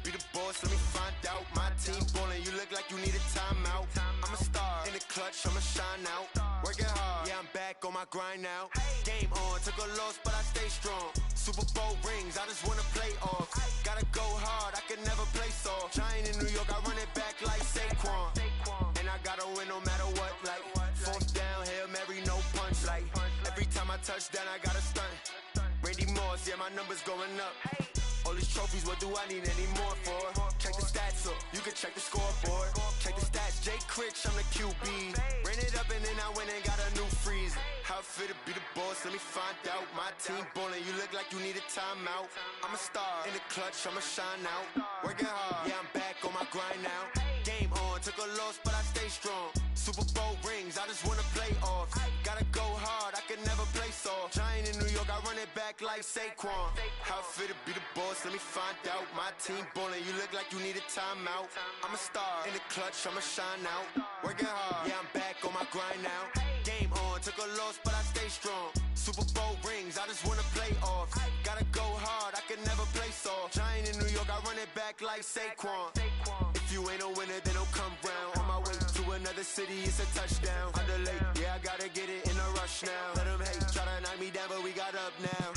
be the boss, let me find out. My team ballin', you look like you need a timeout. I'm a star, in the clutch, I'ma shine out. Working hard, yeah, I'm back on my grind now. Game on, took a loss, but I stay strong. Super Bowl rings, I just wanna play off. Gotta go hard, I can never play soft. Giant in New York, I run it back like Saquon. And I gotta win no matter what, like fourth down, Hail Mary, no punch. Like every time I touch down, I gotta stunt. Randy Moss, yeah, my numbers going up. All these trophies, what do I need any more for? Check the stats up, you can check the scoreboard. Check the stats, Jay Critch, I'm the QB. Ran it up and then I went and got a new freeze. How it feel to be the boss, let me find out. My team ballin', you look like you need a timeout. I'm a star, in the clutch, I'ma shine out. Working hard, yeah, I'm back on my grind now. Game on, took a loss, but I stay strong. Super Bowl rings, I just wanna play off. Gotta go hard, I can never play soft. Giant in New York, I run it back like Saquon. How it feel to be the boss, let me find out. My team ballin', you look like you need a timeout. I'm a star, in the clutch, I'ma shine out. Working hard, yeah, I'm back on my grind now. Game on, took a loss, but I stay strong. Super Bowl rings, I just wanna play off. Gotta go hard, I can never play soft. Giant in New York, I run it back like Saquon. If you ain't a winner, then don't come round. On my way to another city, it's a touchdown. Underlay, yeah, I gotta get it in a rush now. Let them hate, try to knock me down, but we got up now.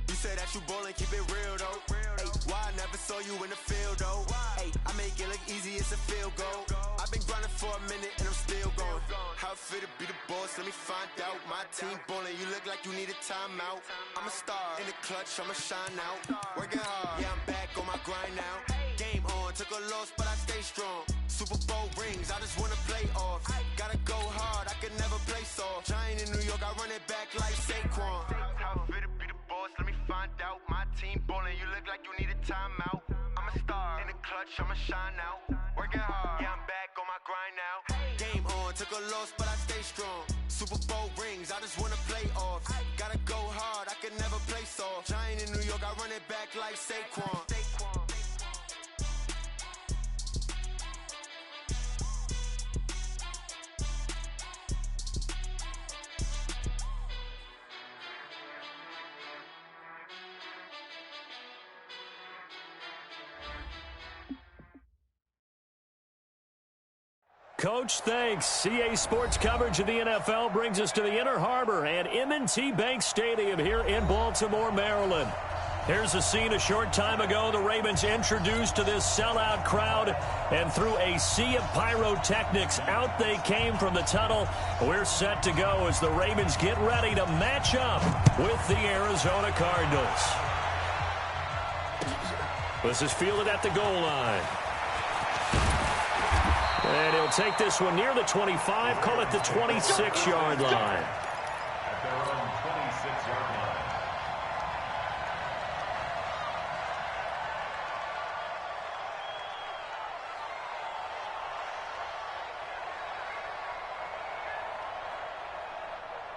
You say that you ballin', keep it real though. Hey, why I never saw you in the field though? Hey, I make it look easy, it's a field goal. I've been grinding for a minute and I'm still going. How it feel to be the boss, let me find out. My team ballin', you look like you need a timeout. I'm a star, in the clutch, I'ma shine out. Working hard, yeah, I'm back on my grind now. Game on, took a loss, but I stay strong. Super Bowl rings, I just wanna play off. Gotta go hard, I can never play soft. Giant in New York, I run it back like Saquon. How it feel to be the boss, let me find out. My team ballin', you look like you need a timeout. I'm a star, in the clutch, I'ma shine out. Working hard, yeah, I'm back on my grind now. Game on, took a loss, but I stay strong. Super Bowl rings, I just wanna play off. Gotta go hard, I can never play soft. Giant in New York, I run it back like Saquon. Coach, thanks. CA Sports coverage of the NFL brings us to the Inner Harbor and M&T Bank Stadium here in Baltimore, Maryland. Here's a scene a short time ago. The Ravens introduced to this sellout crowd, and through a sea of pyrotechnics, out they came from the tunnel. We're set to go as the Ravens get ready to match up with the Arizona Cardinals. This is fielded at the goal line. And he'll take this one near the 25, call it the 26-yard line. At their own 26-yard line.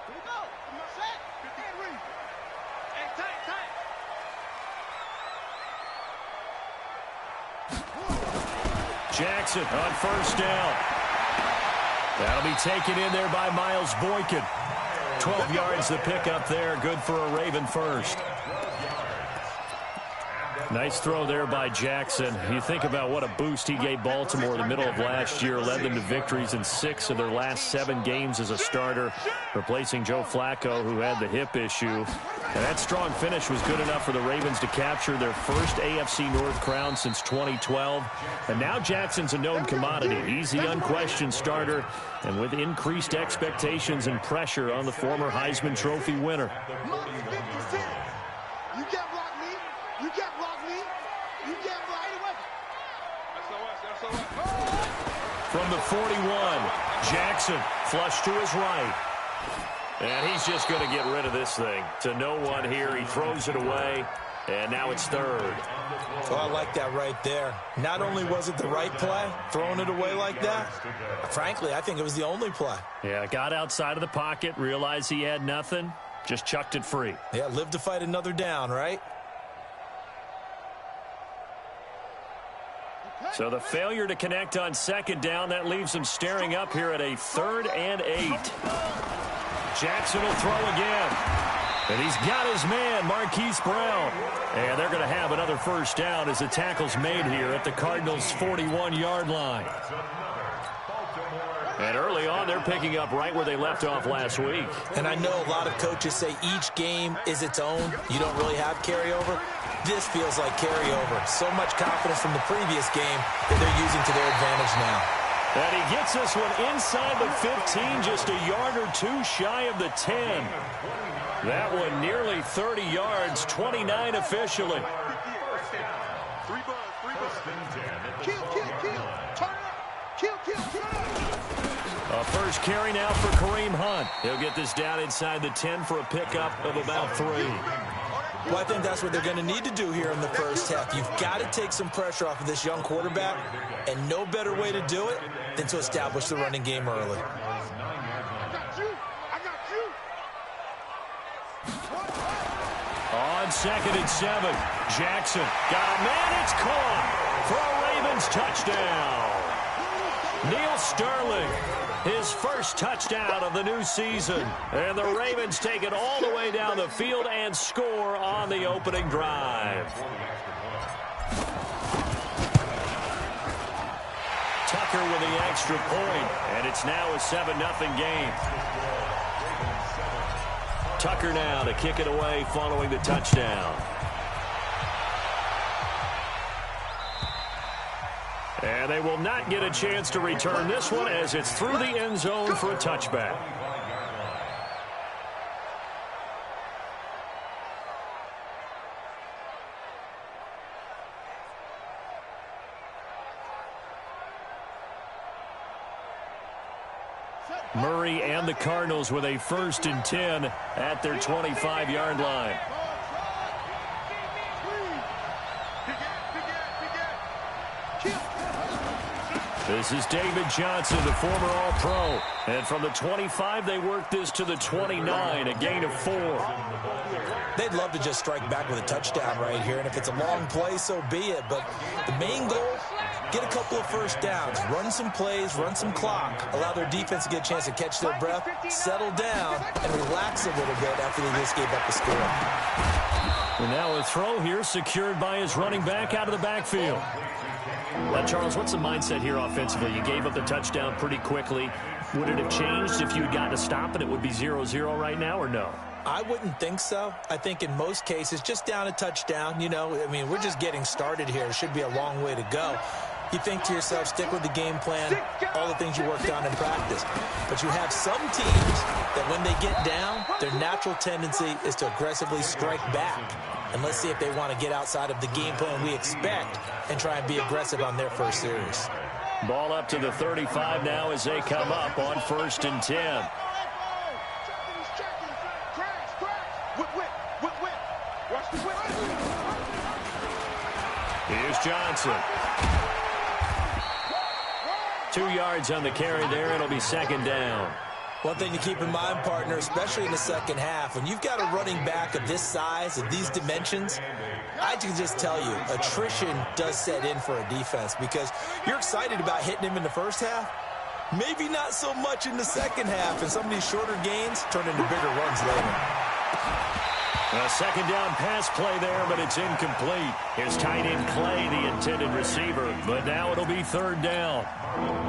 Here we go. Set. And read. Hey, tight. Jackson on first down. That'll be taken in there by Miles Boykin. 12 yards the pickup there. Good for a Raven first. Nice throw there by Jackson. You think about what a boost he gave Baltimore in the middle of last year. Led them to victories in 6 of their last 7 games as a starter, replacing Joe Flacco, who had the hip issue. And that strong finish was good enough for the Ravens to capture their first AFC North crown since 2012. And now Jackson's a known commodity. He's the unquestioned starter, and with increased expectations and pressure on the former Heisman Trophy winner. From the 41, Jackson flush to his right. And he's just going to get rid of this thing. To no one here. He throws it away, and now it's third. Oh, I like that right there. Not only was it the right play, throwing it away like that, frankly, I think it was the only play. Yeah, got outside of the pocket, realized he had nothing, just chucked it free. Yeah, live to fight another down, right? So the failure to connect on second down, that leaves him staring up here at a 3rd and 8. Jackson will throw again. And he's got his man, Marquise Brown. And they're going to have another first down as the tackle's made here at the Cardinals' 41-yard line. And early on, they're picking up right where they left off last week. And I know a lot of coaches say each game is its own. You don't really have carryover. This feels like carryover. So much confidence from the previous game that they're using to their advantage now. And he gets this one inside the 15, just a yard or two shy of the 10. That one nearly 30 yards, 29 officially. Three bucks. Kill. Turn it up. Kill. A first carry now for Kareem Hunt. He'll get this down inside the 10 for a pickup of about 3. Well, I think that's what they're going to need to do here in the first half. You've got to take some pressure off of this young quarterback, and no better way to do it than to establish the running game early. I got you. On 2nd and 7, Jackson got a man. It's caught for a Ravens touchdown. Neil Sterling, his first touchdown of the new season. And the Ravens take it all the way down the field and score on the opening drive. Tucker with the extra point, and it's now a 7-0 game. Tucker now to kick it away following the touchdown. And they will not get a chance to return this one as it's through the end zone for a touchback. Murray and the Cardinals with a 1st and 10 at their 25-yard line. This is David Johnson, the former All-Pro. And from the 25, they work this to the 29, a gain of 4. They'd love to just strike back with a touchdown right here, and if it's a long play, so be it. But the main goal, get a couple of first downs, run some plays, run some clock, allow their defense to get a chance to catch their breath, settle down, and relax a little bit after they just gave up the score. And now a throw here secured by his running back out of the backfield. Charles, what's the mindset here offensively? You gave up the touchdown pretty quickly. Would it have changed if you had gotten a stop and it would be 0-0 right now, or no? I wouldn't think so. I think in most cases, just down a touchdown, you know, I mean, we're just getting started here. It should be a long way to go. You think to yourself, stick with the game plan, all the things you worked on in practice. But you have some teams that when they get down, their natural tendency is to aggressively strike back. And let's see if they want to get outside of the game plan we expect and try and be aggressive on their first series. Ball up to the 35 now as they come up on 1st and 10. Here's Johnson. 2 yards on the carry there. It'll be 2nd down. One thing to keep in mind, partner, especially in the second half, when you've got a running back of this size, of these dimensions, I can just tell you, attrition does set in for a defense because you're excited about hitting him in the first half, maybe not so much in the second half, and some of these shorter gains turn into bigger runs later. A 2nd down pass play there, but it's incomplete. Here's tight end Clay, the intended receiver, but now it'll be 3rd down.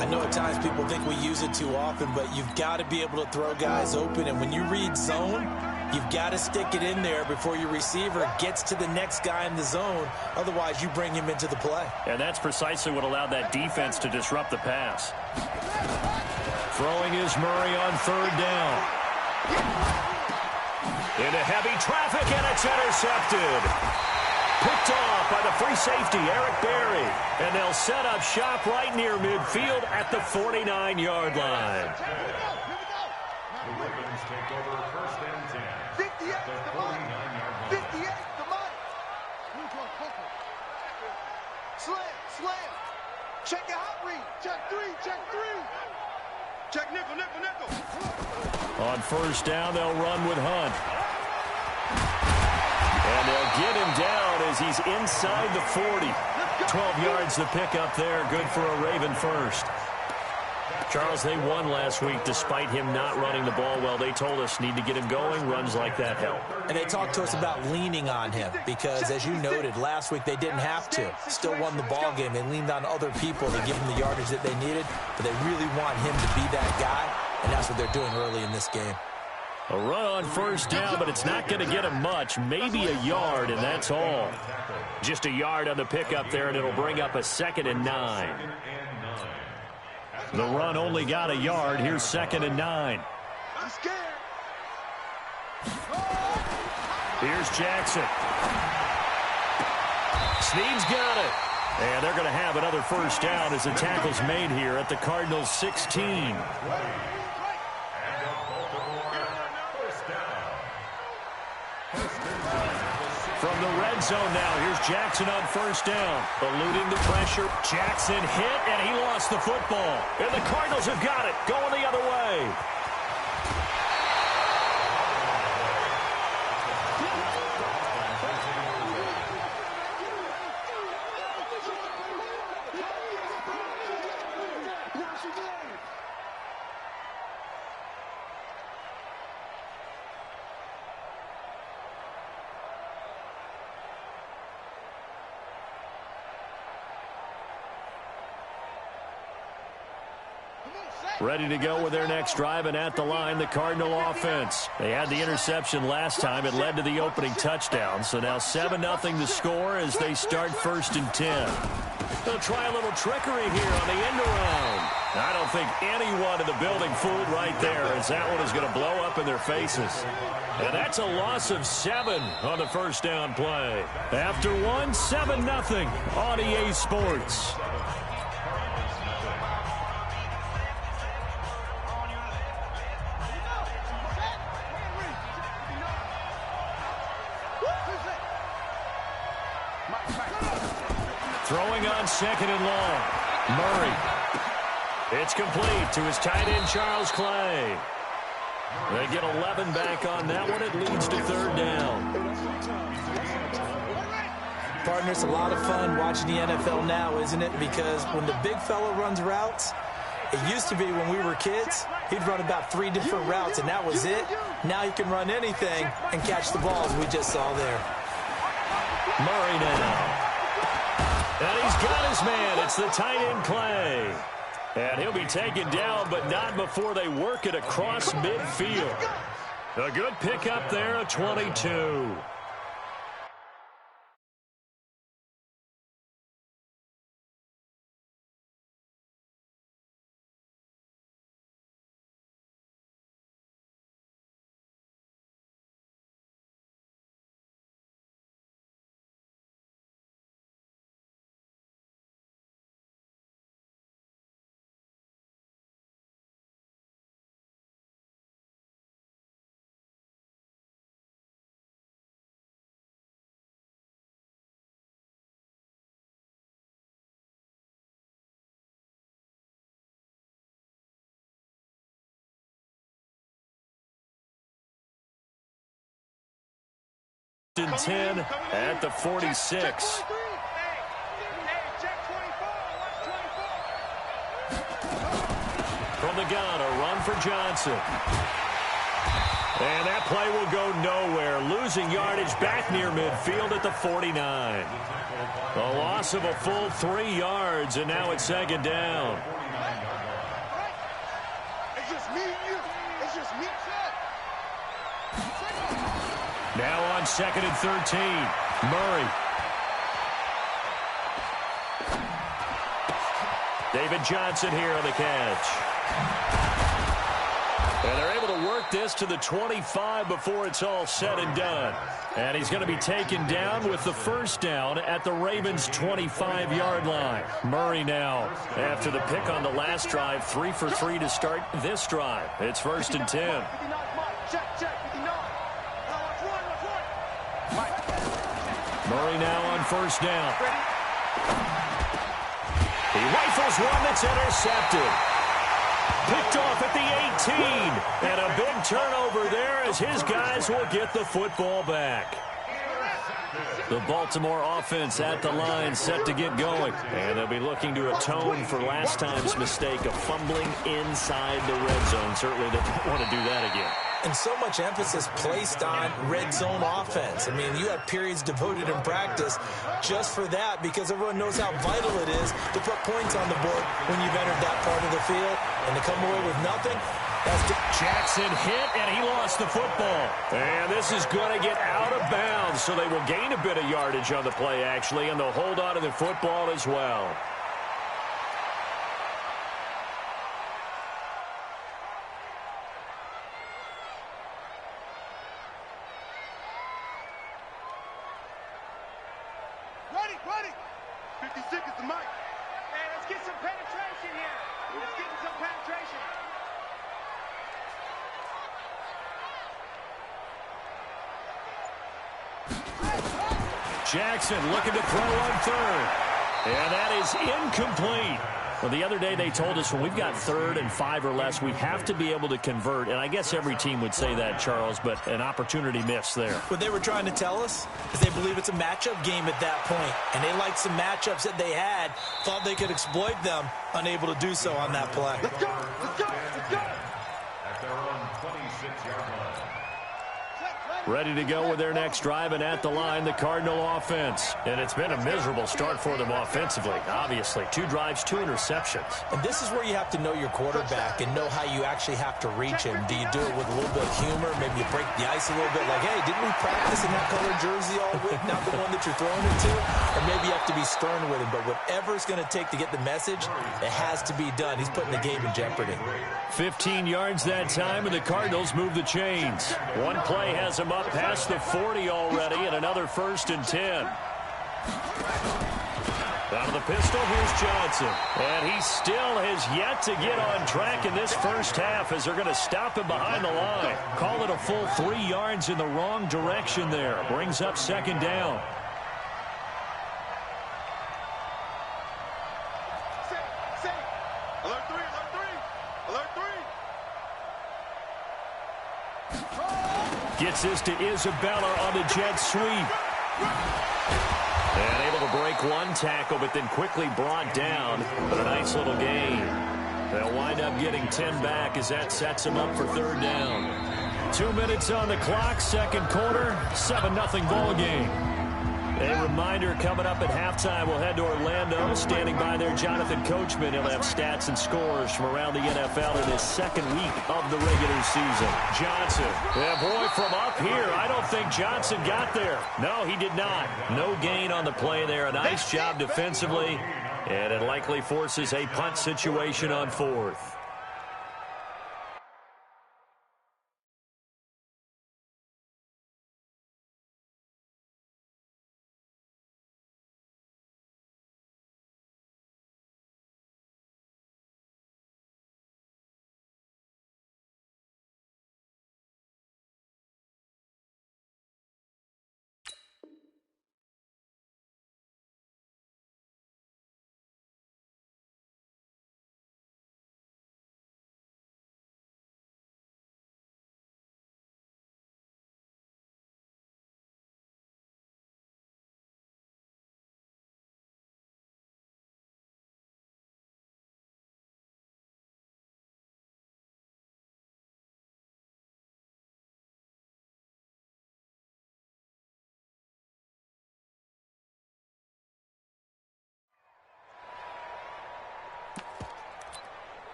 I know at times people think we use it too often, but you've got to be able to throw guys open, and when you read zone, you've got to stick it in there before your receiver gets to the next guy in the zone. Otherwise, you bring him into the play. And that's precisely what allowed that defense to disrupt the pass. Throwing is Murray on 3rd down. Into heavy traffic, and it's intercepted. Picked off by the free safety, Eric Berry. And they'll set up shop right near midfield at the 49-yard line. The Ravens take over 1st and 10. 58 the money. 58 the money. Slam. Check your hot read. Check 3. Check nickel. On 1st down, they'll run with Hunt. And they'll get him down as he's inside the 40. 12 yards to pick up there. Good for a Raven first. Charles, they won last week despite him not running the ball well. They told us need to get him going. Runs like that help. And they talked to us about leaning on him because, as you noted, last week they didn't have to. Still won the ball game. They leaned on other people to give him the yardage that they needed, but they really want him to be that guy, and that's what they're doing early in this game. A run on first down, but it's not going to get him much. Maybe a yard, and that's all. Just a yard on the pickup there, and it'll bring up a 2nd and 9. The run only got a yard. Here's 2nd and 9. I'm scared. Here's Jackson. Snead's got it. And they're going to have another first down as the tackle's made here at the Cardinals' 16. From the red zone now, here's Jackson on first down. Eluding the pressure. Jackson hit, and he lost the football. And the Cardinals have got it, going the other way. Ready to go with their next drive, and at the line, the Cardinal offense. They had the interception last time. It led to the opening touchdown. So now 7-0 the score as they start 1st and 10. They'll try a little trickery here on the end around. I don't think anyone in the building fooled right there, as that one is going to blow up in their faces. And that's a loss of 7 on the first down play. After one, 7-0 on EA Sports. Throwing on 2nd and long. Murray. It's complete to his tight end, Charles Clay. They get 11 back on that one. It leads to 3rd down. Partner, it's a lot of fun watching the NFL now, isn't it? Because when the big fella runs routes, it used to be when we were kids, he'd run about 3 different routes, and that was it. Now he can run anything and catch the balls we just saw there. Murray now. And he's got his man. It's the tight end Clay. And he'll be taken down, but not before they work it across midfield. A good pickup there, a 22. And 10 at the 46. From the gun, a run for Johnson. And that play will go nowhere. Losing yardage back near midfield at the 49. A loss of a full 3 yards, and now it's 2nd down. It's just me and you. It's just me. Now on 2nd and 13. Murray. David Johnson here on the catch. And they're able to work this to the 25 before it's all said and done. And he's going to be taken down with the first down at the Ravens' 25-yard line. Murray now, after the pick on the last drive, 3 for 3 to start this drive. It's 1st and 10. Murray now on first down. He rifles one that's intercepted. Picked off at the 18. And a big turnover there as his guys will get the football back. The Baltimore offense at the line, set to get going. And they'll be looking to atone for last time's mistake of fumbling inside the red zone. Certainly they don't want to do that again. And so much emphasis placed on red zone offense. I mean, you have periods devoted in practice just for that because everyone knows how vital it is to put points on the board when you've entered that part of the field. And to come away with nothing, Jackson hit, and he lost the football. And this is going to get out of bounds, so they will gain a bit of yardage on the play, actually, and they'll hold on to the football as well. Ready. 50 seconds to Mike. Man, let's get some penetration here. Let's get some penetration. Jackson looking to throw on third. And that is incomplete. Well, the other day they told us when we've got 3rd and 5 or less, we have to be able to convert. And I guess every team would say that, Charles, but an opportunity missed there. What they were trying to tell us is they believe it's a matchup game at that point. And they liked some matchups that they had, thought they could exploit them, unable to do so on that play. Let's go. At their own 26-yard line. Ready to go with their next drive, and at the line, the Cardinal offense. And it's been a miserable start for them offensively, obviously. 2 drives, 2 interceptions. And this is where you have to know your quarterback and know how you actually have to reach him. Do you do it with a little bit of humor? Maybe you break the ice a little bit, like, hey, didn't we practice in that colored jersey all week, not the one that you're throwing it to? Or maybe you have to be stern with him. But whatever it's going to take to get the message, it has to be done. He's putting the game in jeopardy. 15 yards that time, and the Cardinals move the chains. One play has them up past the 40 already, and another 1st and 10. Out of the pistol, here's Johnson. And he still has yet to get on track in this first half as they're going to stop him behind the line. Call it a full 3 yards in the wrong direction there. Brings up 2nd down. Gets this to Isabella on the jet sweep. And able to break one tackle, but then quickly brought down. But a nice little gain. They'll wind up getting 10 back as that sets them up for 3rd down. 2 minutes on the clock, 2nd quarter, 7-0 ball game. A reminder, coming up at halftime, we'll head to Orlando. Standing by there, Jonathan Coachman. He'll have stats and scores from around the NFL in his 2nd week of the regular season. Johnson. Yeah, boy, from up here, I don't think Johnson got there. No, he did not. No gain on the play there. A nice job defensively. And it likely forces a punt situation on 4th.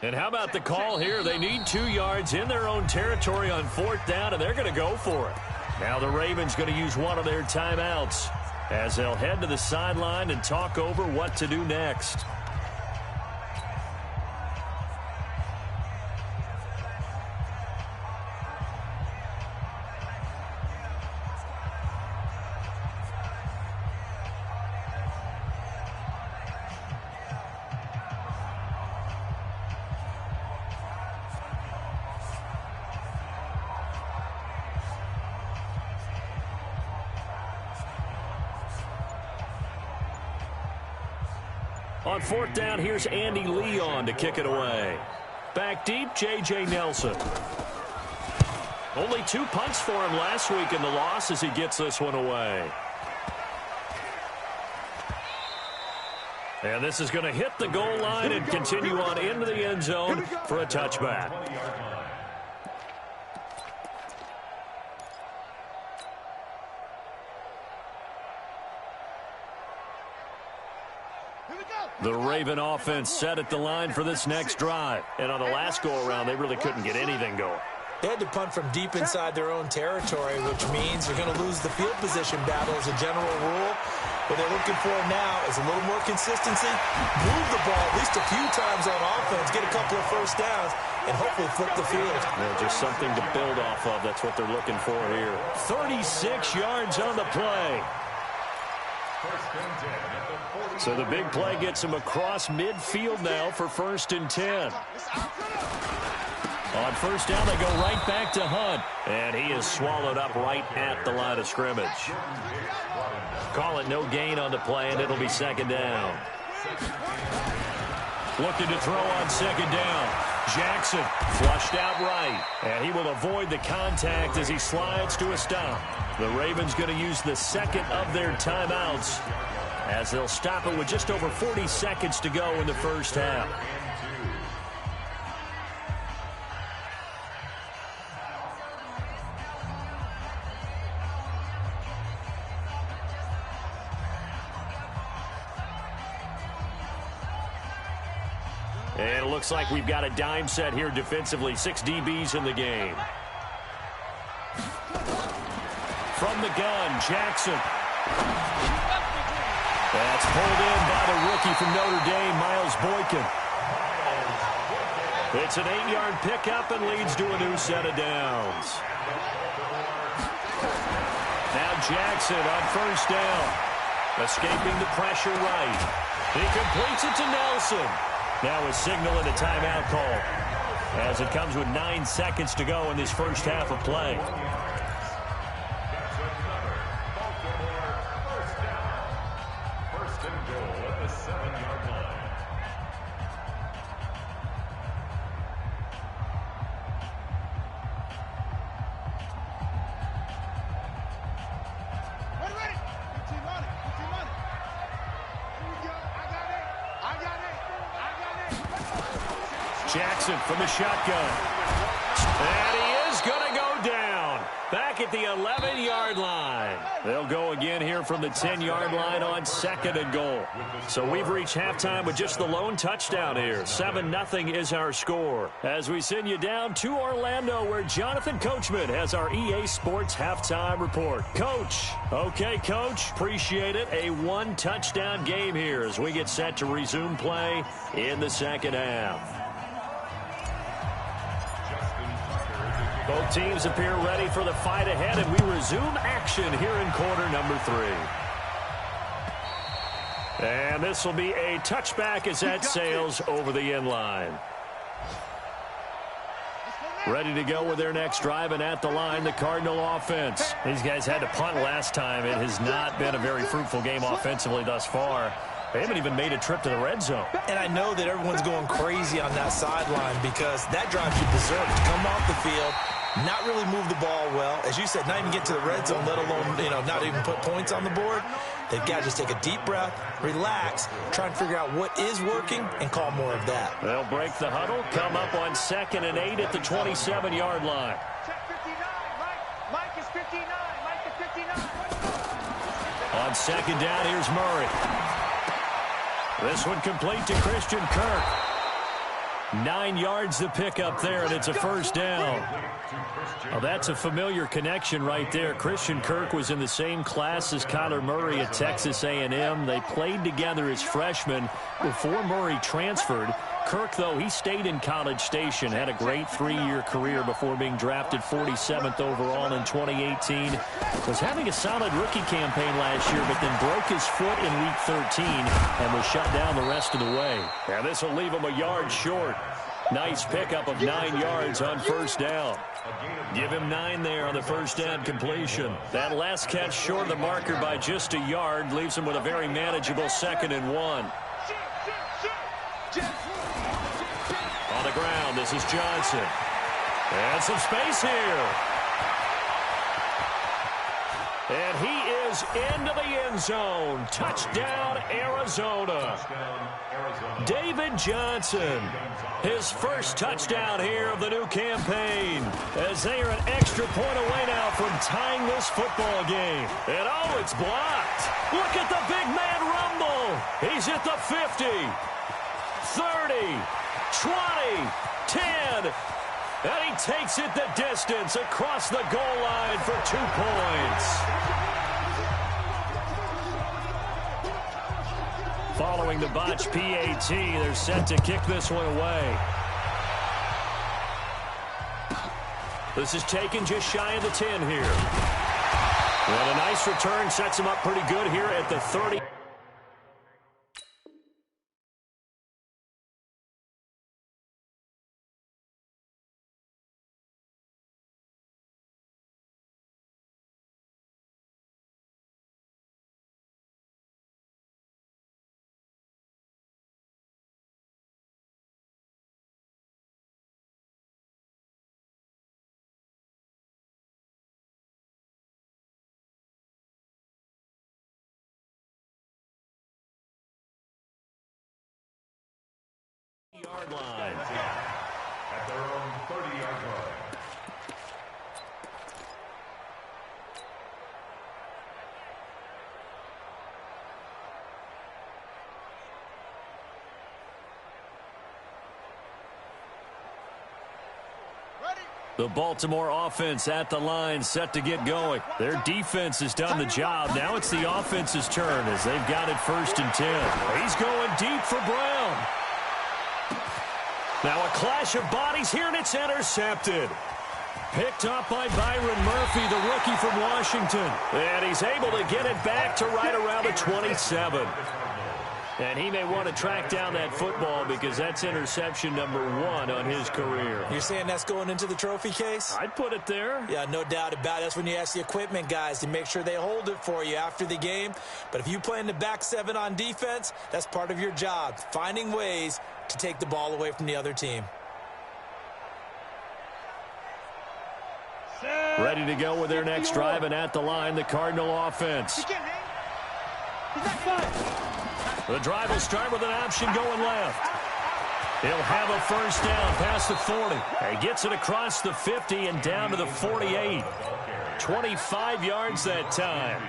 And how about the call here? They need 2 yards in their own territory on 4th down, and they're going to go for it. Now the Ravens going to use one of their timeouts as they'll head to the sideline and talk over what to do next. On 4th down, here's Andy Leon to kick it away. back deep, J.J. Nelson. Only 2 punts for him last week in the loss as he gets this one away. And this is going to hit the goal line and continue on into the end zone for a touchback. The Raven offense set at the line for this next drive. And on the last go-around, they really couldn't get anything going. They had to punt from deep inside their own territory, which means you're going to lose the field position battle as a general rule. What they're looking for now is a little more consistency, move the ball at least a few times on offense, get a couple of first downs, and hopefully flip the field. Yeah, just something to build off of. That's what they're looking for here. 36 yards on the play. So the big play gets him across midfield now for 1st and 10. On first down, they go right back to Hunt. And he is swallowed up right at the line of scrimmage. Call it no gain on the play, and it'll be 2nd down. Looking to throw on 2nd down. Jackson flushed out right. And he will avoid the contact as he slides to a stop. The Ravens going to use the 2nd of their timeouts as they'll stop it with just over 40 seconds to go in the first half. And it looks like we've got a dime set here defensively. 6 DBs in the game. From the gun, Jackson. That's pulled in by the rookie from Notre Dame, Miles Boykin. It's an 8-yard pickup and leads to a new set of downs. Now Jackson on first down. Escaping the pressure right. He completes it to Nelson. Now a signal and a timeout call as it comes with 9 seconds to go in this first half of play. First and goal at the 7-yard line. Ready. 15 on it. 15 on it. Here we go. I got it. Jackson from the shotgun. And he is going to go down. Back at the 11-yard line. They'll go again here from the 10-yard line on 2nd and goal. So we've reached halftime with just the lone touchdown here. 7-0 is our score. As we send you down to Orlando, where Jonathan Coachman has our EA Sports halftime report. Coach. Okay, Coach. Appreciate it. A 1-touchdown game here as we get set to resume play in the 2nd half. Both teams appear ready for the fight ahead, and we resume action here in quarter number 3. And this will be a touchback as that sails over the end line. Ready to go with their next drive, and at the line, the Cardinal offense. These guys had to punt last time. It has not been a very fruitful game offensively thus far. They haven't even made a trip to the red zone. And I know that everyone's going crazy on that sideline because that drive you deserve to come off the field, not really move the ball well. As you said, not even get to the red zone, let alone, not even put points on the board. They've got to just take a deep breath, relax, try and figure out what is working, and call more of that. They'll break the huddle, come up on 2nd and 8 at the 27-yard line. Check 59. Mike is 59. Mike is 59. On 2nd down, here's Murray. This one complete to Christian Kirk. 9 yards to pick up there, and it's a first down. Oh, that's a familiar connection right there. Christian Kirk was in the same class as Kyler Murray at Texas A&M. They played together as freshmen before Murray transferred. Kirk, though, he stayed in College Station, had a great 3-year career before being drafted 47th overall in 2018. Was having a solid rookie campaign last year, but then broke his foot in Week 13 and was shut down the rest of the way. And this will leave him a yard short. Nice pickup of 9 yards on first down. Give him 9 there on the first down completion. That last catch short of the marker by just a yard leaves him with a very manageable 2nd and 1. On the ground, this is Johnson. And some space here. And he is into the end zone. Touchdown, Arizona. David Johnson, his first touchdown here of the new campaign, as they are an extra point away now from tying this football game. And oh, it's blocked. Look at the big man rumble. He's at the 50, 30, 20, 10. And he takes it the distance across the goal line for 2 points. Following the botch PAT, they're set to kick this one away. This is taken just shy of the 10 here. And a nice return sets him up pretty good here at the 30. Yard line. At their own 30-yard line. The Baltimore offense at the line, set to get going. Their defense has done the job. Now it's the offense's turn as they've got it 1st and 10. He's going deep for Brown. Now a clash of bodies here, and it's intercepted. Picked up by Byron Murphy, the rookie from Washington. And he's able to get it back to right around the 27. And he may want to track down that football because that's interception number 1 on his career. You're saying that's going into the trophy case? I'd put it there. Yeah, no doubt about it. That's when you ask the equipment guys to make sure they hold it for you after the game. But if you play in the back 7 on defense, that's part of your job, finding ways to take the ball away from the other team. Ready to go with their next drive, and at the line, the Cardinal offense. The drive will start with an option going left. He'll have a first down past the 40. He gets it across the 50 and down to the 48. 25 yards that time.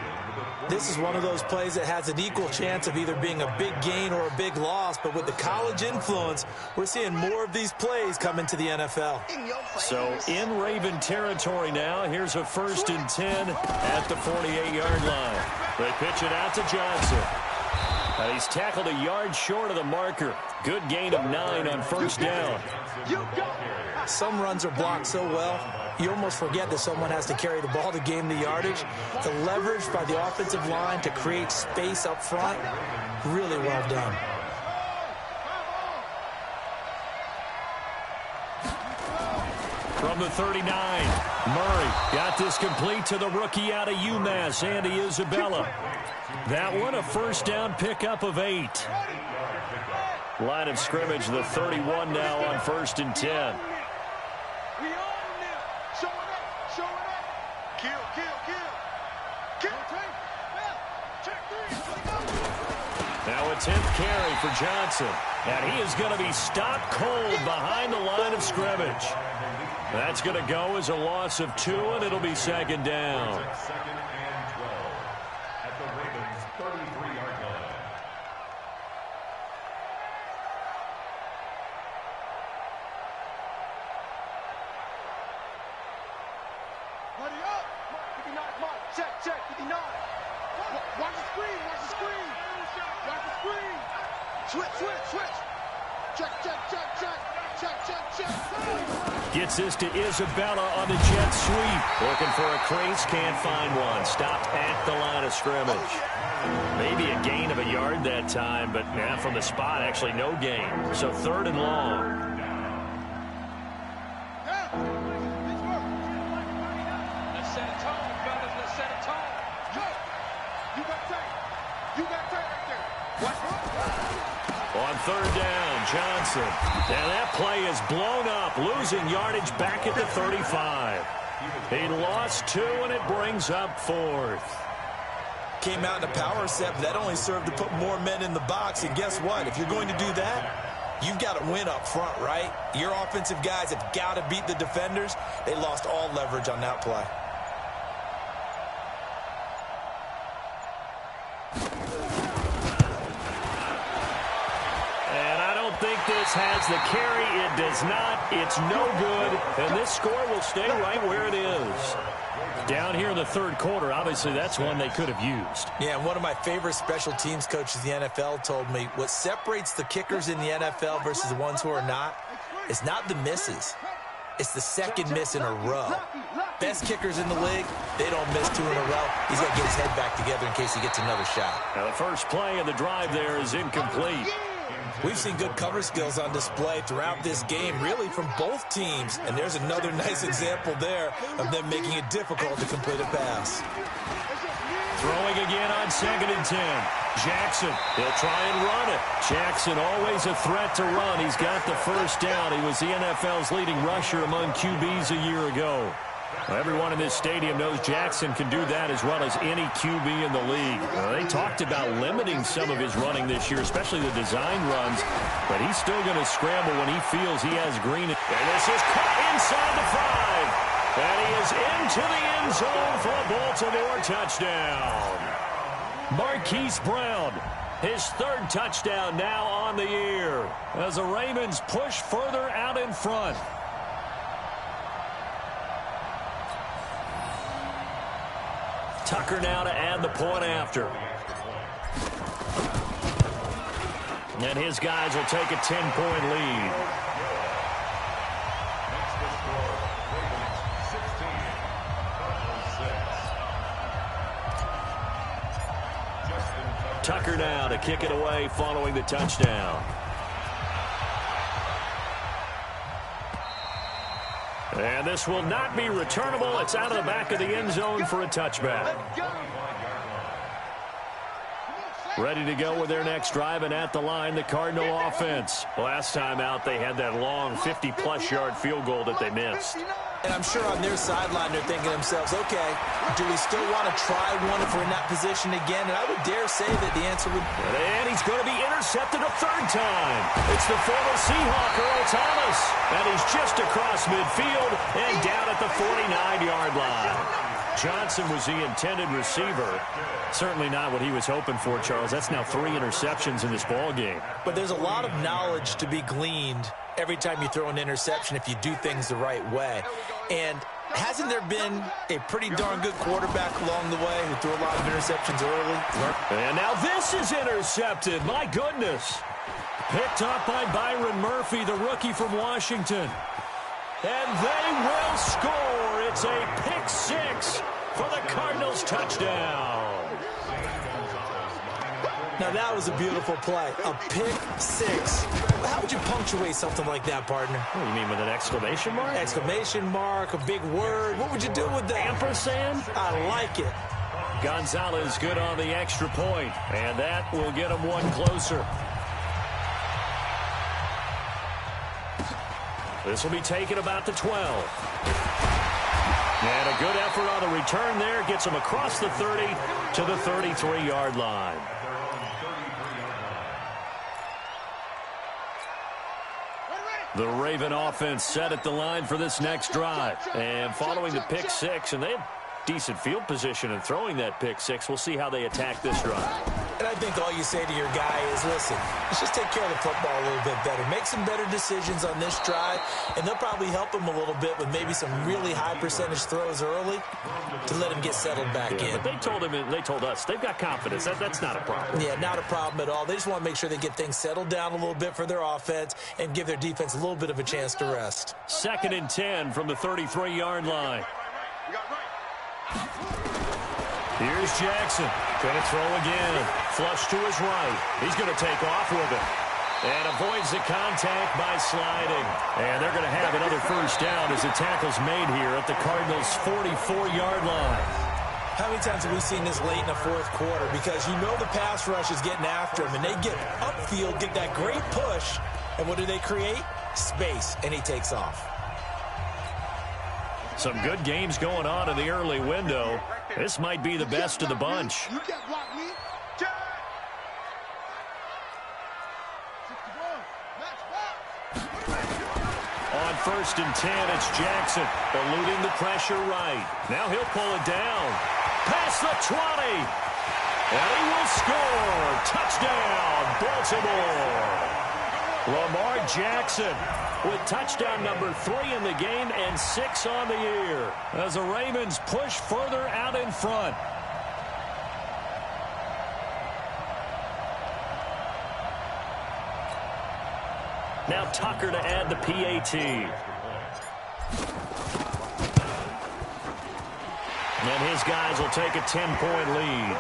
This is one of those plays that has an equal chance of either being a big gain or a big loss, but with the college influence, we're seeing more of these plays come into the NFL. So in Raven territory now, here's a 1st and 10 at the 48-yard line. They pitch it out to Johnson. And he's tackled a yard short of the marker. Good gain of 9 on 1st down. Some runs are blocked so well, you almost forget that someone has to carry the ball to gain the yardage. The leverage by the offensive line to create space up front, really well done. From the 39, Murray got this complete to the rookie out of UMass, Andy Isabella. That one a 1st down pickup of 8. Line of scrimmage, the 31 now on 1st and 10. Now a 10th carry for Johnson. And he is going to be stopped cold behind the line of scrimmage. That's going to go as a loss of 2, and it'll be 2nd down. 2nd and 12 at the Ravens' 33-yard line. Buddy up! 59, mark. Check, 59. Watch the screen, watch the screen. Watch the screen. Switch. Check. Gets this to Isabella on the jet sweep. Looking for a crease, can't find one. Stopped at the line of scrimmage. Maybe a gain of a yard that time, but from the spot, actually no gain. So 3rd and long. Let's set a tone, fellas. Let's set a tone. Yo, you got tight right there. Watch. On third down, Johnson. And that play is blown up, losing yardage back at the 35. He lost 2, and it brings up 4th. Came out in a power set, but that only served to put more men in the box. And guess what? If you're going to do that, you've got to win up front, right? Your offensive guys have got to beat the defenders. They lost all leverage on that play. Think this has the carry. It does not. It's no good. And this score will stay right where it is. Down here in the third quarter, obviously that's one they could have used. Yeah, and one of my favorite special teams coaches in the NFL told me what separates the kickers in the NFL versus the ones who are not is not the misses. It's the second miss in a row. Best kickers in the league, they don't miss 2 in a row. He's got to get his head back together in case he gets another shot. Now the first play of the drive there is incomplete. We've seen good cover skills on display throughout this game, really from both teams. And there's another nice example there of them making it difficult to complete a pass. Throwing again on 2nd and 10. Jackson, he'll try and run it. Jackson, always a threat to run. He's got the first down. He was the NFL's leading rusher among QBs a year ago. Everyone in this stadium knows Jackson can do that as well as any QB in the league. They talked about limiting some of his running this year, especially the design runs, but he's still going to scramble when he feels he has green. And this is caught inside the 5. And he is into the end zone for a Baltimore touchdown. Marquise Brown, his 3rd touchdown now on the year as the Ravens push further out in front. Tucker now to add the point after. And his guys will take a 10-point lead. Tucker now to kick it away following the touchdown. And this will not be returnable. It's out of the back of the end zone for a touchback. Ready to go with their next drive, and at the line, the Cardinal offense. Last time out, they had that long 50-plus yard field goal that they missed. And I'm sure on their sideline, they're thinking to themselves, okay, do we still want to try one if we're in that position again? And I would dare say that the answer would... And he's going to be intercepted a 3rd time. It's the former Seahawk, Earl Thomas. And he's just across midfield and down at the 49-yard line. Johnson was the intended receiver. Certainly not what he was hoping for, Charles. That's now 3 interceptions in this ball game. But there's a lot of knowledge to be gleaned every time you throw an interception if you do things the right way. And hasn't there been a pretty darn good quarterback along the way who threw a lot of interceptions early? And now this is intercepted. My goodness. Picked up by Byron Murphy, the rookie from Washington. And they will score. It's a pick 6 for the Cardinals touchdown. Now that was a beautiful play. A pick 6. How would you punctuate something like that, partner? What do you mean, with an exclamation mark? Exclamation mark, a big word. What would you do with that? Ampersand? I like it. Gonzalez good on the extra point, and that will get him one closer. This will be taken about the 12. And a good effort on the return there gets him across the 30 to the 33-yard line. The Raven offense set at the line for this next drive. And following the pick 6, and they have decent field position in throwing that pick 6. We'll see how they attack this drive. And I think all you say to your guy is, listen, let's just take care of the football a little bit better. Make some better decisions on this drive, and they'll probably help him a little bit with maybe some really high percentage throws early to let him get settled back in. But they told us they've got confidence. That's not a problem. Yeah, not a problem at all. They just want to make sure they get things settled down a little bit for their offense and give their defense a little bit of a chance to rest. 2nd and 10 from the 33-yard line. Here's Jackson. Going to throw again. Flush to his right. He's going to take off with it. And avoids the contact by sliding. And they're going to have another first down as the tackle's made here at the Cardinals' 44-yard line. How many times have we seen this late in the fourth quarter? Because you know the pass rush is getting after him, and they get upfield, get that great push, and what do they create? Space, and he takes off. Some good games going on in the early window. This might be the best of the bunch. You can't block me. On 1st and 10, it's Jackson eluding the pressure right. Now he'll pull it down. Past the 20. And he will score. Touchdown, Baltimore. Lamar Jackson with touchdown number 3 in the game and 6 on the year as the Ravens push further out in front. Now Tucker to add the PAT. And his guys will take a 10-point lead.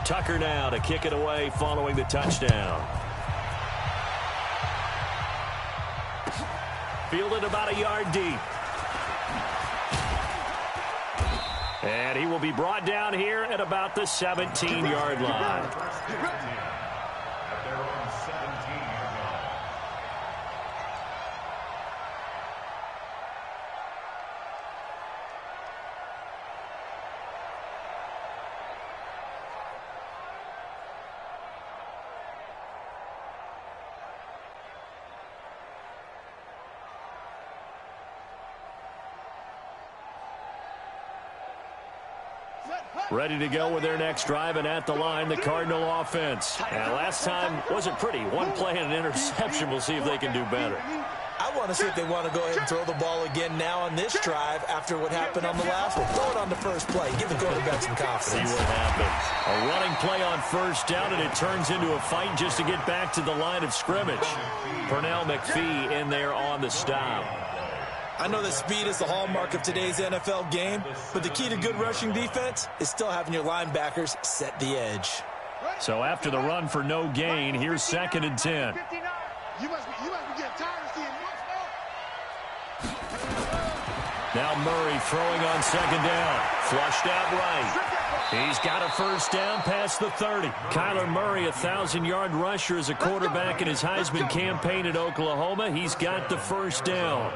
Tucker now to kick it away following the touchdown. Fielded about a yard deep. And he will be brought down here at about the 17-yard line. Ready to go with their next drive, and at the line, the Cardinal offense. And last time wasn't pretty. One play and an interception. We'll see if they can do better. I want to see if they want to go ahead and throw the ball again now on this drive after what happened on the last one. Throw it on the first play. Give the quarterback some confidence. See what happens. A running play on 1st down, and it turns into a fight just to get back to the line of scrimmage. Pernell McPhee in there on the stop. I know that speed is the hallmark of today's NFL game, but the key to good rushing defense is still having your linebackers set the edge. So after the run for no gain, here's 2nd and 10. You must be getting tired of seeing Now Murray throwing on 2nd down. Flushed out right. He's got a 1st down past the 30. Kyler Murray, a 1,000-yard rusher as a quarterback in his Heisman campaign at Oklahoma. He's got the 1st down.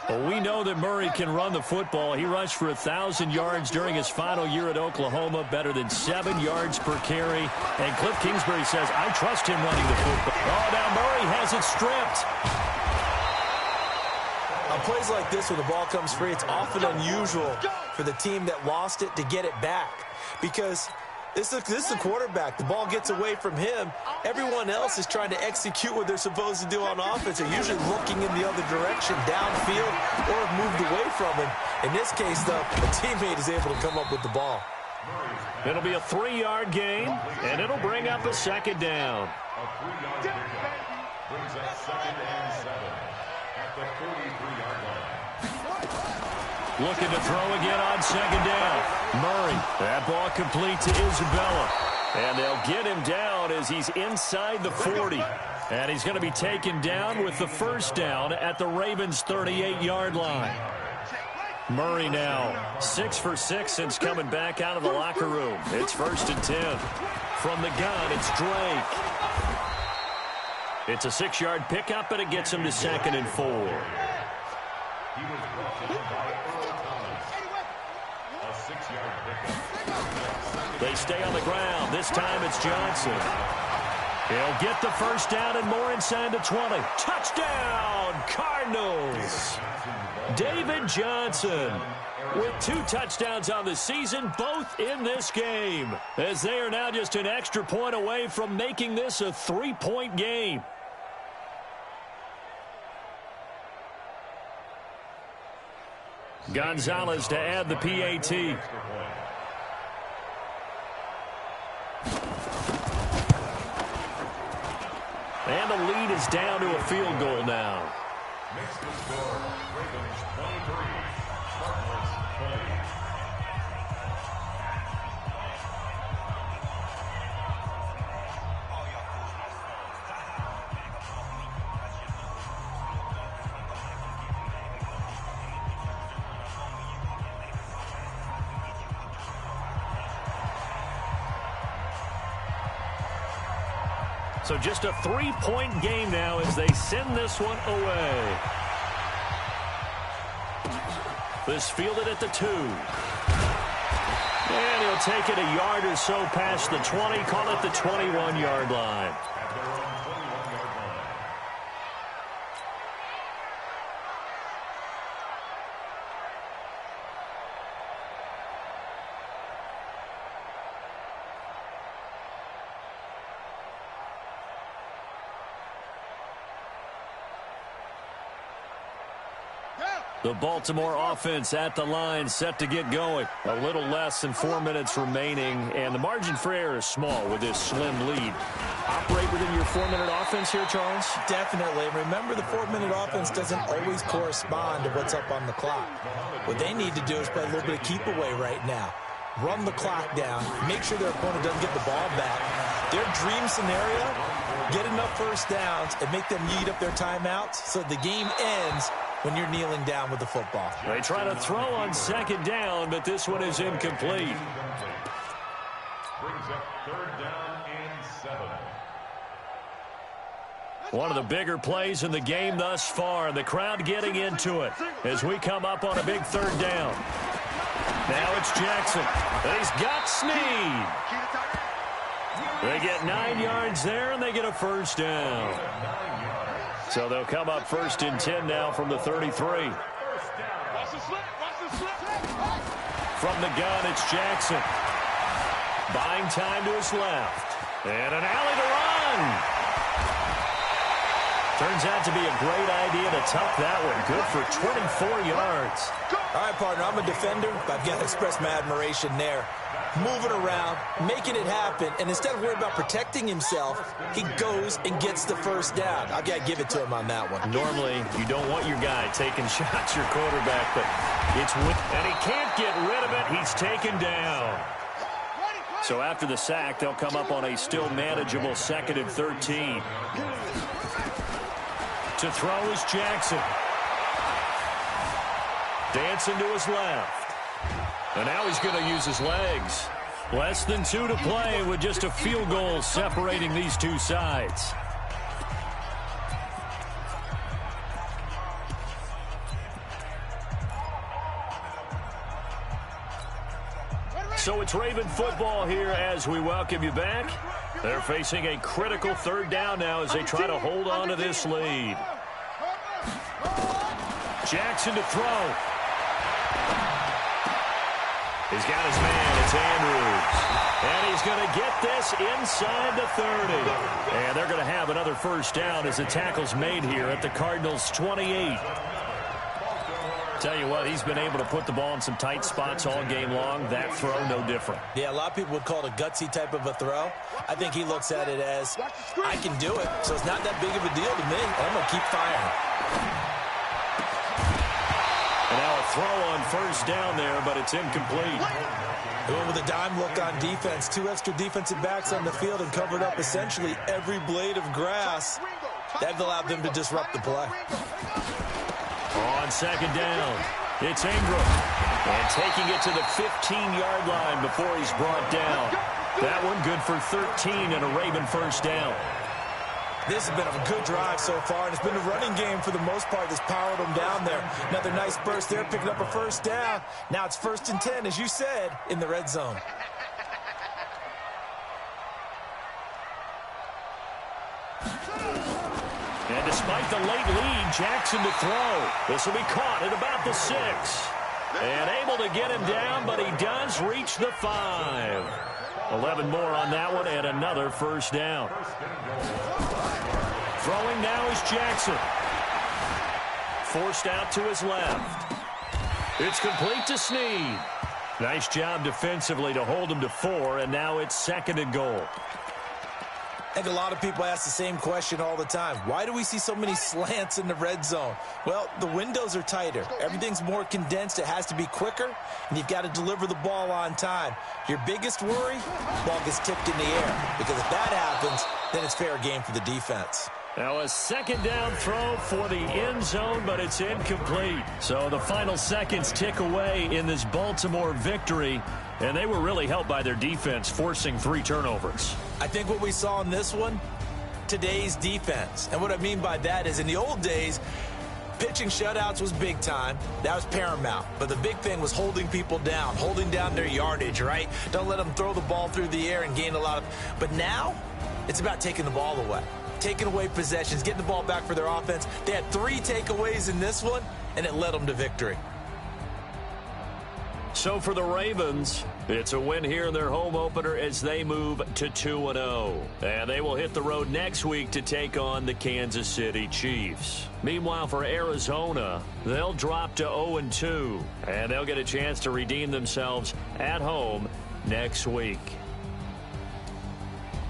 Well, we know that Murray can run the football. He rushed for 1,000 yards during his final year at Oklahoma, better than 7 yards per carry. And Cliff Kingsbury says, I trust him running the football. Oh, now Murray has it stripped. On plays like this, when the ball comes free, it's often unusual for the team that lost it to get it back. Because this is the quarterback. The ball gets away from him. Everyone else is trying to execute what they're supposed to do on offense. They're usually looking in the other direction, downfield, or have moved away from him. In this case, though, a teammate is able to come up with the ball. It'll be a 3-yard gain, and it'll bring up a 2nd down. A 3-yard pickup brings up 2nd and 7 at the 43-yard line. Looking to throw again on 2nd down. Murray, that ball complete to Isabella. And they'll get him down as he's inside the 40. And he's going to be taken down with the 1st down at the Ravens' 38-yard line. Murray now 6 for 6 since coming back out of the locker room. It's 1st and 10. From the gun, it's Drake. It's a 6-yard pickup, and it gets him to 2nd and 4. He was brought in by Earl Thomas. A 6-yard pickup. They stay on the ground. This time it's Johnson. He'll get the 1st down and more inside the 20. Touchdown, Cardinals. David Johnson with 2 touchdowns on the season, both in this game, as they are now just an extra point away from making this a 3-point game. Gonzalez to add the PAT. And the lead is down to a field goal now. Makes the score, Ravens 23, Cardinals 20. So just a 3-point game now as they send this one away. This fielded at the 2. And he'll take it a yard or so past the 20, call it the 21-yard line. At their own 21-yard line. The Baltimore offense at the line, set to get going. A little less than 4 minutes remaining, and the margin for error is small with this slim lead. Operate within your 4-minute offense here, Charles? Definitely. Remember, the 4-minute offense doesn't always correspond to what's up on the clock. What they need to do is play a little bit of keep away right now. Run the clock down. Make sure their opponent doesn't get the ball back. Their dream scenario, get enough first downs and make them eat up their timeouts so the game ends when you're kneeling down with the football. They try to throw on second down, but this one is incomplete. Brings up 3rd down and 7. One of the bigger plays in the game thus far. The crowd getting into it as we come up on a big 3rd down. Now it's Jackson. And he's got Snead. They get 9 yards there, and they get a first down. So they'll come up 1st and 10 now from the 33. From the gun, it's Jackson. Buying time to his left. And an alley to run. Turns out to be a great idea to tuck that one. Good for 24 yards. All right, partner, I'm a defender, but I've got to express my admiration there. Moving around, making it happen, and instead of worrying about protecting himself, he goes and gets the first down. I've got to give it to him on that one. Normally, you don't want your guy taking shots, your quarterback, but it's and he can't get rid of it. He's taken down. So after the sack, they'll come up on a still manageable 2nd and 13. To throw is Jackson. Dancing to his left. And now he's going to use his legs. Less than 2 to play with just a field goal separating these two sides. So it's Raven football here as we welcome you back. They're facing a critical 3rd down now as they try to hold on to this lead. Jackson to throw. He's got his man. It's Andrews. And he's going to get this inside the 30. And they're going to have another first down as the tackle's made here at the Cardinals' 28. Tell you what, he's been able to put the ball in some tight spots all game long. That throw, no different. Yeah, a lot of people would call it a gutsy type of a throw. I think he looks at it as, I can do it, so it's not that big of a deal to me. I'm going to keep firing. And now a throw on first down there, but it's incomplete. Going with a dime look on defense. 2 extra defensive backs on the field and covered up essentially every blade of grass. That allowed them to disrupt the play. On second down, it's Ingram. And taking it to the 15-yard line before he's brought down. That one good for 13 and a Raven first down. This has been a good drive so far, and it's been a running game for the most part that's powered them down there. Another nice burst there, picking up a first down. Now it's 1st and 10, as you said, in the red zone. And despite the late lead, Jackson to throw. This will be caught at about the 6. And able to get him down, but he does reach the 5. 11 more on that one, and another first down. Throwing now is Jackson. Forced out to his left. It's complete to Snead. Nice job defensively to hold him to 4, and now it's 2nd and goal. I think a lot of people ask the same question all the time. Why do we see so many slants in the red zone? Well, the windows are tighter. Everything's more condensed. It has to be quicker, and you've got to deliver the ball on time. Your biggest worry, ball gets tipped in the air, because if that happens, then it's fair game for the defense. Now a second down throw for the end zone, but it's incomplete. So the final seconds tick away in this Baltimore victory, and they were really helped by their defense, forcing 3 turnovers. I think what we saw in this one, today's defense. And what I mean by that is in the old days, pitching shutouts was big time. That was paramount. But the big thing was holding people down, holding down their yardage, right? Don't let them throw the ball through the air and gain a lot of... But now, it's about taking the ball away. Taking away possessions, getting the ball back for their offense. They had 3 takeaways in this one, and it led them to victory. So for the Ravens, it's a win here in their home opener as they move to 2-0. And they will hit the road next week to take on the Kansas City Chiefs. Meanwhile, for Arizona, they'll drop to 0-2. And they'll get a chance to redeem themselves at home next week.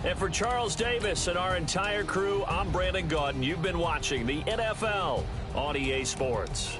And for Charles Davis and our entire crew, I'm Brandon Gaudin. You've been watching the NFL on EA Sports.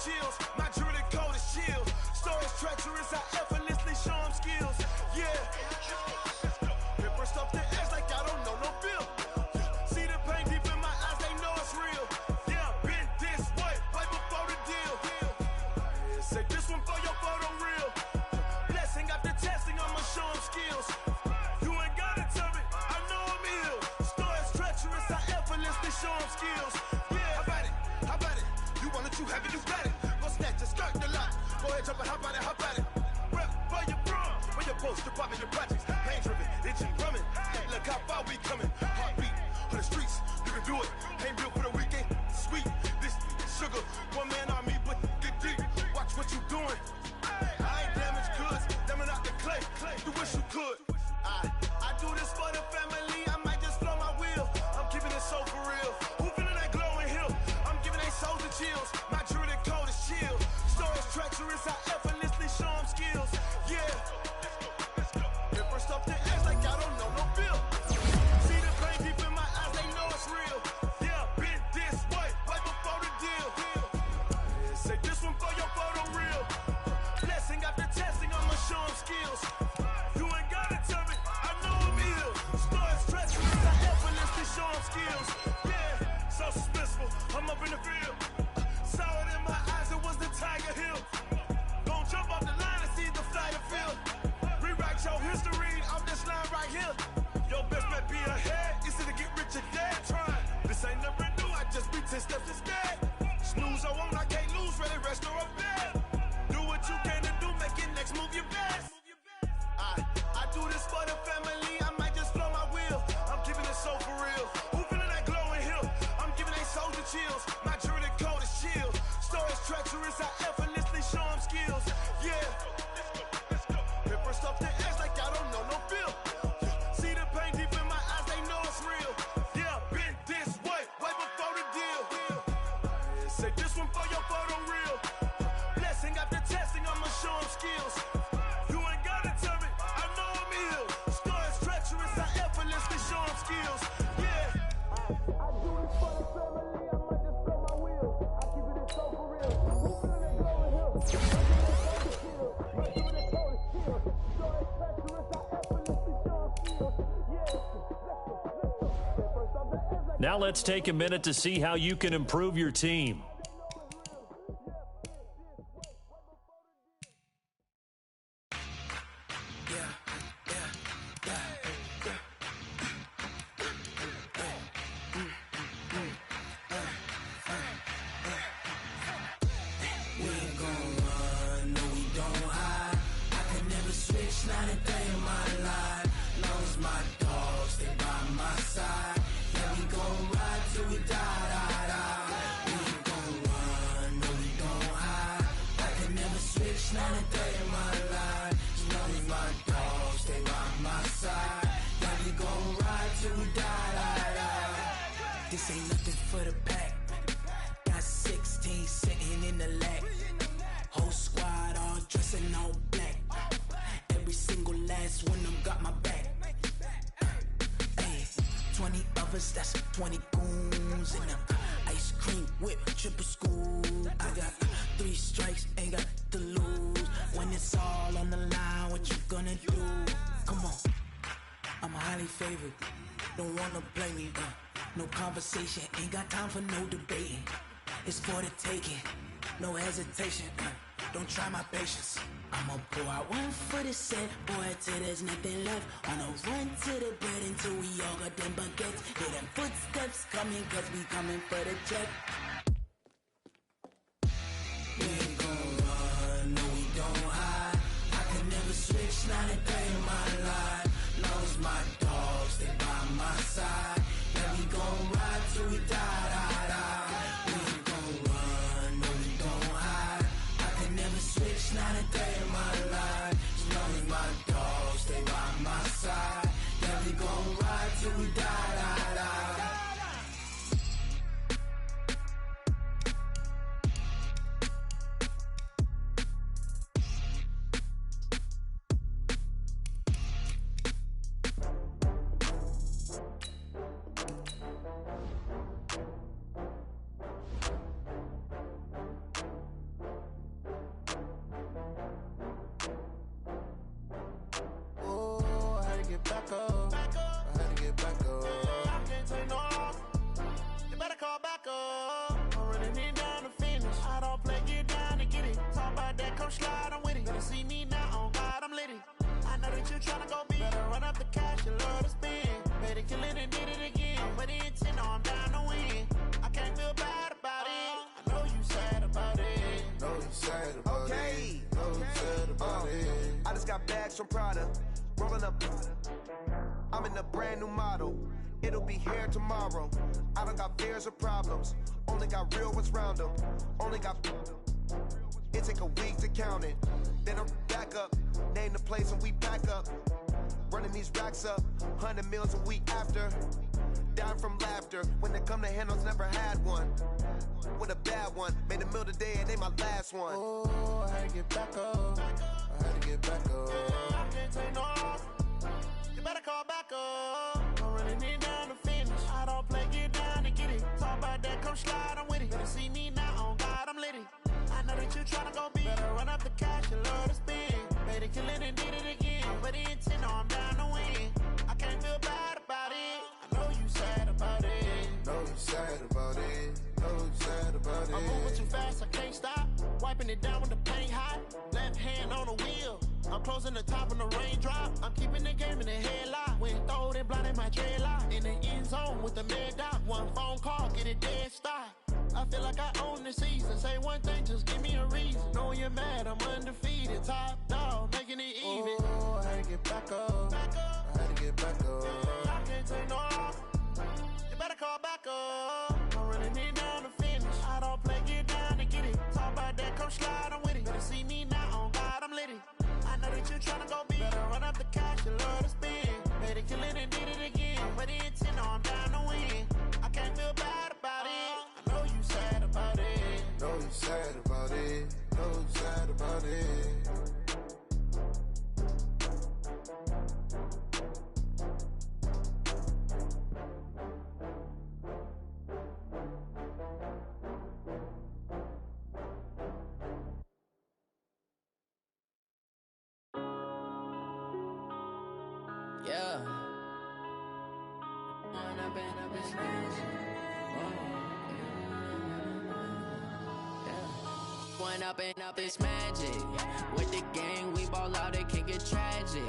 chills. My jewelry cold as chill. Stories treacherous, I effortlessly show them skills. Yeah. Ripper stuff the edge like I don't know no bill. See the pain deep in my eyes, they know it's real. Yeah, been this way, right before the deal. Say this one for your photo real. Blessing after testing, I'ma show them skills. You ain't gotta tell me, I know I'm ill. Stories treacherous, I effortlessly show them skills. Yeah, how about it? How about it? You want it, you have it, you got it. Go snatch it, skirt the lot. Go ahead, jump it, how about it, how about it? Rep where you from, where your post, department, your projects. Pain driven, itching, drumming. Look how far we coming. Heartbeat on the streets, you can do it. Ain't built for the weekend, sweet. This sugar, one man army, but get deep. treacherous, I effortlessly show them skills. Yeah. If I stop the ass like I don't know no bill. See the pain deep in my eyes, they know it's real. Yeah, been this way, right before the deal. Say this one for your photo reel. Blessing after testing, I'ma show them skills. You ain't gotta tell me, I know I'm ill. Stars treacherous, I effortlessly show them skills. Yeah, so suspenseful, I'm up in the field. Saw it in my eyes, it was the Tiger Hill. Don't jump off the line and see the flight of field. Rewrite your history off this line right here. Your best bet be ahead, easy to get rich or dead. Try. This ain't never new, I just be 10 steps instead. Snooze or won't, I can't lose, ready, rest or a bed. Do what you can to do, make it next move your best. I do this for the family, I might just blow my wheel. I'm keeping it so for real. Who feeling that glowing hill? I'm giving they soldier chills. My jewelry coat is chill. Stories treacherous, I effortlessly show them skills. Yeah. If I stop the ass like I don't know no feel. See the pain deep in my eyes, they know it's real. Yeah, been this way, way before the deal. Say this one for your photo reel. Blessing after testing, I'ma show them skills. You ain't gotta tell me, I know I'm ill. Stories treacherous, I effortlessly show them skills. Yeah. I do this for the family, I might just blow my wheel. I keep it so for real. Who feeling that glowing hill? My jewelry coat is chill. Stories treacherous, I effortlessly show them skills. Yeah. Now let's take a minute to see how you can improve your team. This ain't nothing for the pack. Got 16 sitting in the lag. Whole squad all dressing all black. Every single last one of them got my back. Hey, 20 of us, that's 20 goons in them. Ice cream whip, triple scoop. I got 3 strikes, ain't got to lose. When it's all on the line, what you gonna do? Come on, I'm highly favored. Don't wanna play me, no conversation, ain't got time for no debating. It's for the taking, no hesitation. Don't try my patience. I'ma pour out one for the set, boy, till there's nothing left. On a run to the bread until we all got them baguettes. Hear them footsteps coming, cause we coming for the check. We ain't gon' run, no we don't hide. I can never switch, not a day in my life. Long as my dogs stay by my side. Yeah, we gon' ride till we die, die, die. We ain't gon' run, no we don't hide. I can never switch, not a day in my life. As long as my dogs stay by my side. Yeah, we gon' ride till we die, die, die. From Prada, rolling up. I'm in a brand new model. It'll be here tomorrow. I don't got fears or problems. Only got real ones round them. Only got. It take a week to count it. Then I'm back up. Name the place and we pack up. Running these racks up. 100 meals a week after. dying from laughter. When it come to handles, never had one. With a bad one, made a meal today and they my last one. Oh, I had to get back up. I had to get back up. I can't take no loss. You better call back up. I'm running it down to finish. I don't play, get down to get it. Talk about that, come slide, I'm with it. Better see me now, on God, I'm litty. I know that you tryna go big. Better run up the cash, you love to spend. Better kill it and did it again. I put it in 10, no, I'm down to win. I can't feel bad about it. I know you sad about it. Know you sad about it. Know you sad about it. I'm moving too fast, I can't stop. Wiping it down with the paint hot. Left hand on the wheel. I'm closing the top when the raindrop. I'm keeping the game in the headlock. When throwed and blinded my dreadlock. In the end zone with the mad dot. One phone call, get it dead stop. I feel like I own the season. Say one thing, just give me a reason. Knowing you're mad, I'm undefeated. Top dog, making it even. Oh, I had to get back up. I had to get back up. I can't take no loss. You better call back up. I'm running it down to finish. I don't play, get down to get it. Talk about that, come slide, I'm with it. Better see me now, on God, I'm litty. I know that you tryna go big. Better run up the cash, you love to spend. Better kill it and did it again. Put it in 10, no, I'm down to win. I can't feel bad about it. I know you sad about it. Know you sad about it. Know you sad about it. Yeah. One up and up is magic. With the gang, we ball out, it can get tragic.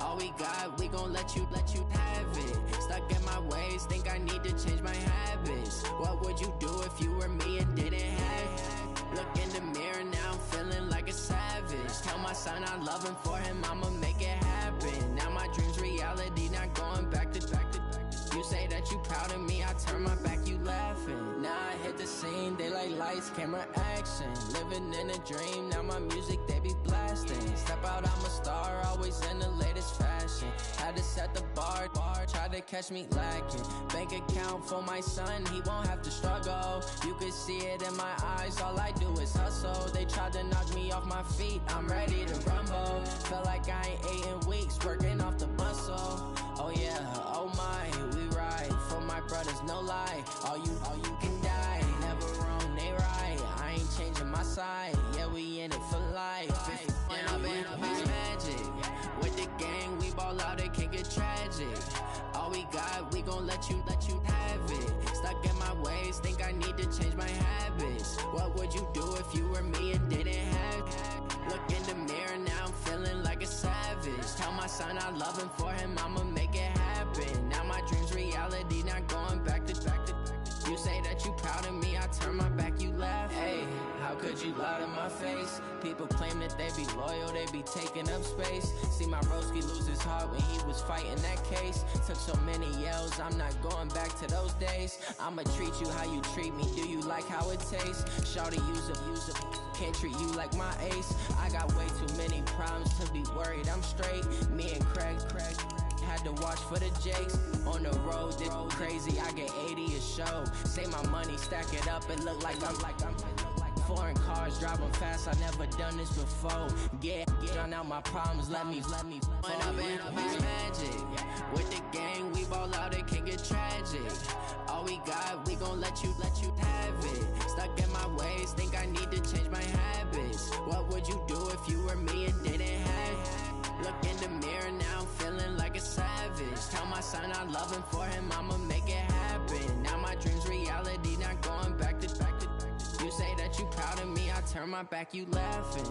All we got, we gon' let you have it. Stuck in my ways, think I need to change my habits. What would you do if you were me and didn't have it? Look in the mirror, now I'm feeling like a savage. Tell my son I love him, for him I'ma make it happen. Now my dream's reality, not going back to. You say that you proud of me, I turn my back, you laughing. Now I hit the scene, they like lights, camera, action. Living in a dream, now my music, they be blasting. Step out, I'm a star, always in the latest fashion. Had to set the bar, try to catch me lacking. Bank account for my son, he won't have to struggle. You can see it in my eyes, all I do is hustle. They tried to knock me off my feet, I'm ready to rumble. Felt like I ain't ate in weeks, working off the muscle. Oh yeah, oh my, we ride for my brothers, no lie. All you can die, never wrong, they right. I ain't changing my side, yeah, we in it for life. When up and up is magic. With the gang, we ball out, it can get tragic. All we got, we gon' let you have it. Stuck in my ways, think I need to change my habits. What would you do if you were me and didn't have it? Look in the mirror, now I'm feeling like a savage. Tell my son I love him, for him I'ma make it happen. Now my dream's reality, not going back to. You say that you proud of me, I turn my back, you laugh. Hey, how could you lie to my face? People claim that they be loyal, they be taking up space. See my broski lose his heart when he was fighting that case. Took so many yells, I'm not going back to those days. I'ma treat you how you treat me, do you like how it tastes? Shawty, use up, can't treat you like my ace. I got way too many problems to be worried, I'm straight. Me and Craig had to watch for the Jakes. On the road, this crazy, I get 80 a show. Say my money, stack it up, it look like I'm foreign cars, driving fast, I never done this before. Get drown out my problems, let me When up and up is magic. With the gang, we ball out, it can get tragic. All we got, we gon' let you have it. Stuck in my ways, think I need to change my habits. What would you do if you were me and didn't have it? Look in the mirror, now I'm feeling like a savage. Tell my son I love him, for him I'ma make it happen. Now my dream's reality, not going back to. You say that you proud of me, I turn my back, you laughing.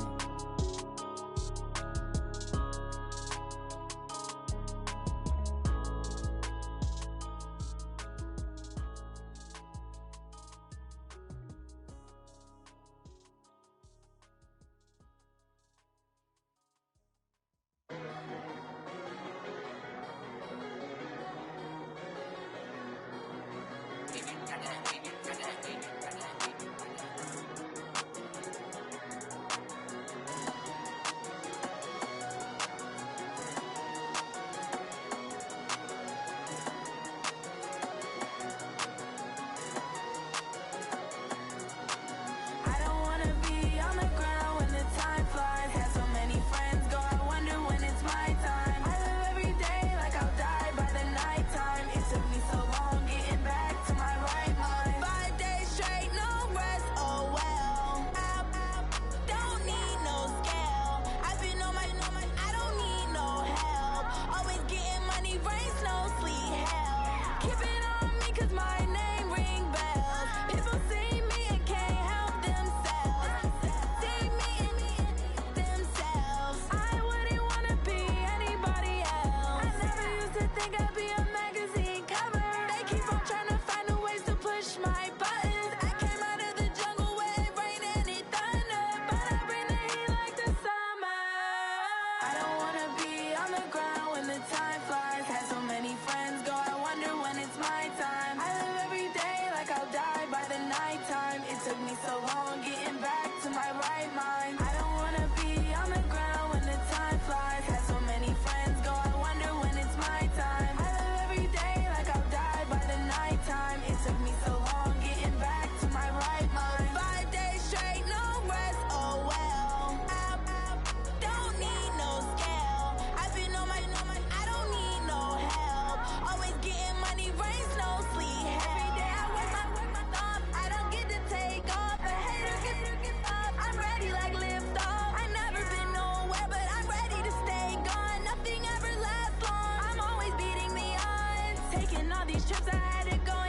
these trips, I had to go